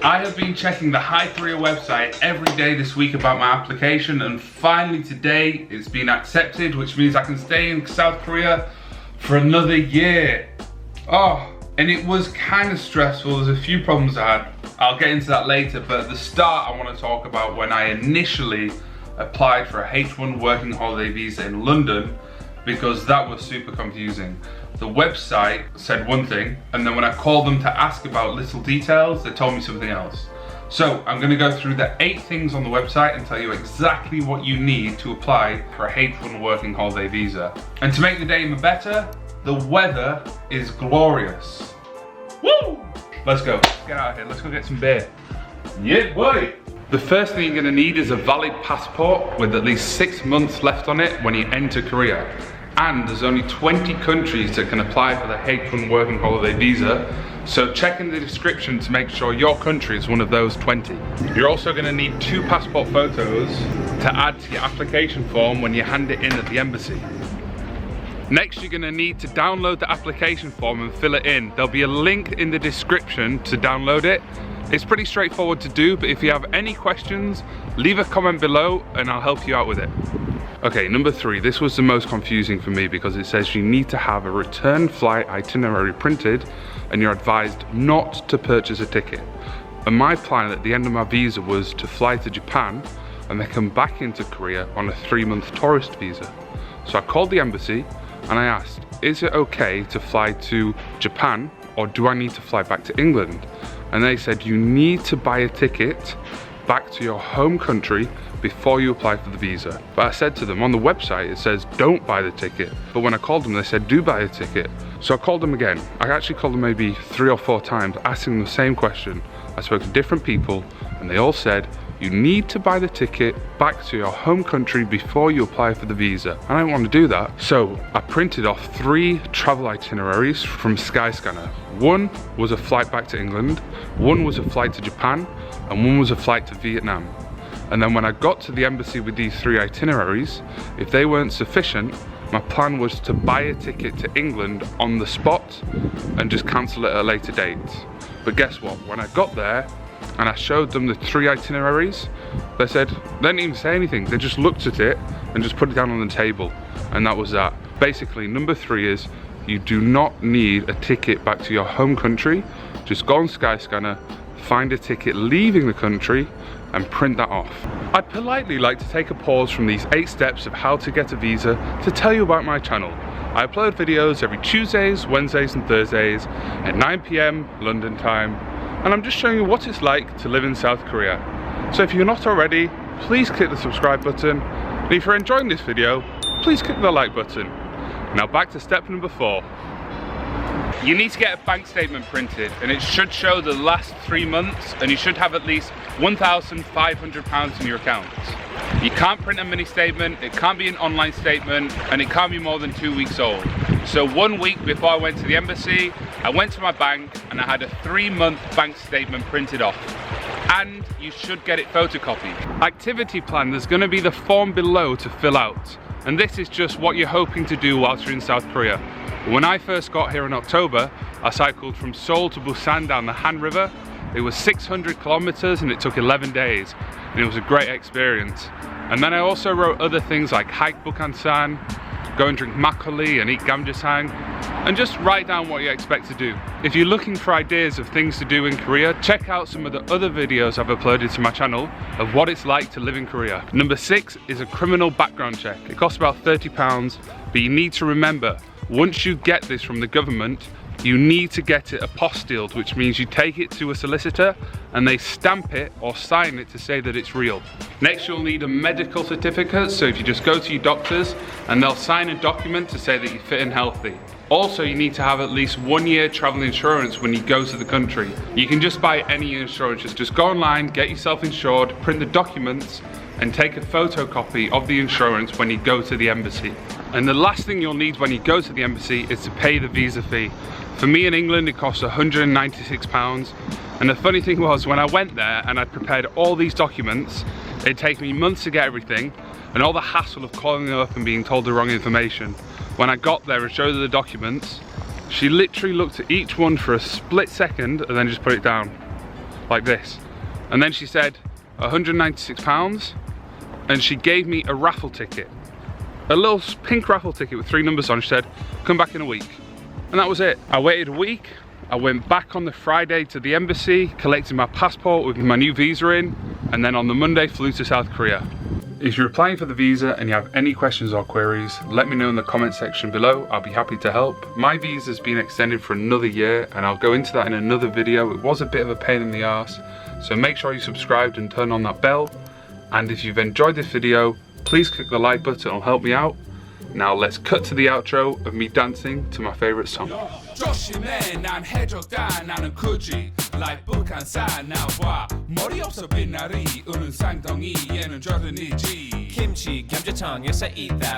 I have been checking the Hi Korea website every day this week about my application, and finally today it's been accepted, which means I can stay in South Korea for another year. Oh, and it was kind of stressful. There's a few problems I had. I'll get into that later, but at the start I want to talk about when I initially applied for a H1 working holiday visa in London, because that was super confusing. The website said one thing, and then when I called them to ask about little details, they told me something else. So I'm going to go through the 8 things on the website and tell you exactly what you need to apply for a H1 working holiday visa. And to make the day even better, the weather is glorious. Woo! Let's go. Get out of here. Let's go get some beer. Yeah, boy! The first thing you're going to need is a valid passport with at least 6 months left on it when you enter Korea. And there's only 20 countries that can apply for the H1 working holiday visa, so check in the description to make sure your country is one of those 20. You're also going to need 2 passport photos to add to your application form when you hand it in at the embassy. Next, you're going to need to download the application form and fill it in. There'll be a link in the description to download it. It's pretty straightforward to do, but if you have any questions, leave a comment below and I'll help you out with it. Okay, number 3, this was the most confusing for me because it says you need to have a return flight itinerary printed and you're advised not to purchase a ticket. And my plan at the end of my visa was to fly to Japan and then come back into Korea on a 3-month tourist visa. So I called the embassy and I asked, is it okay to fly to Japan or do I need to fly back to England? And they said you need to buy a ticket back to your home country before you apply for the visa. But I said to them, on the website it says don't buy the ticket, but when I called them they said do buy a ticket. So I called them again. I actually called them maybe 3 or 4 times asking them the same question. I spoke to different people and they all said you need to buy the ticket back to your home country before you apply for the visa. I don't want to do that. So I printed off 3 travel itineraries from Skyscanner. One was a flight back to England, one was a flight to Japan, and one was a flight to Vietnam. And then when I got to the embassy with these 3 itineraries, if they weren't sufficient, my plan was to buy a ticket to England on the spot and just cancel it at a later date. But guess what? When I got there and I showed them the 3 itineraries, they didn't even say anything. They just looked at it and just put it down on the table. And that was that. Basically, number 3 is you do not need a ticket back to your home country. Just go on Skyscanner, find a ticket leaving the country and print that off. I'd politely like to take a pause from these 8 steps of how to get a visa to tell you about my channel. I upload videos every Tuesdays, Wednesdays and Thursdays at 9 PM London time, and I'm just showing you what it's like to live in South Korea. So if you're not already, please click the subscribe button, and if you're enjoying this video, please click the like button. Now back to step number 4. You need to get a bank statement printed and it should show the last 3 months and you should have at least £1,500 in your account. You can't print a mini statement, it can't be an online statement, and it can't be more than 2 weeks old. So 1 week before I went to the embassy, I went to my bank and I had a 3-month bank statement printed off. And you should get it photocopied. Activity plan, there's going to be the form below to fill out. And this is just what you're hoping to do whilst you're in South Korea. When I first got here in October, I cycled from Seoul to Busan down the Han River. It was 600 kilometers and it took 11 days. And it was a great experience. And then I also wrote other things like hike Bukhansan, go and drink makgeolli and eat gamjasang, and just write down what you expect to do. If you're looking for ideas of things to do in Korea, check out some of the other videos I've uploaded to my channel of what it's like to live in Korea. Number 6 is a criminal background check. It costs about £30, but you need to remember, once you get this from the government, you need to get it apostilled, which means you take it to a solicitor and they stamp it or sign it to say that it's real. Next, you'll need a medical certificate, so if you just go to your doctors and they'll sign a document to say that you're fit and healthy. Also, you need to have at least 1 year travel insurance when you go to the country. You can just buy any insurance, just go online, get yourself insured, print the documents and take a photocopy of the insurance when you go to the embassy. And the last thing you'll need when you go to the embassy is to pay the visa fee. For me in England it costs £196, and the funny thing was when I went there and I prepared all these documents, it'd take me months to get everything and all the hassle of calling them up and being told the wrong information. When I got there and showed her the documents, she literally looked at each one for a split second and then just put it down. like this. And then she said £196, and she gave me a raffle ticket. A little pink raffle ticket with 3 numbers on. She said, come back in a week. And that was it. I waited a week. I went back on the Friday to the embassy, collected my passport with my new visa in, and then on the Monday flew to South Korea. If you're applying for the visa and you have any questions or queries, let me know in the comment section below. I'll be happy to help. My visa's been extended for another year, and I'll go into that in another video. It was a bit of a pain in the arse, so make sure you subscribed and turn on that bell. And if you've enjoyed this video, please click the like button, it'll help me out. Now let's cut to the outro of me dancing to my favourite song. 조심해 난 해적다 나는 굳이 like 북한산 나와 머리 없어 빛나리 우는 쌍둥이 얘는 조든이지 김치 감자탕에 쌓이다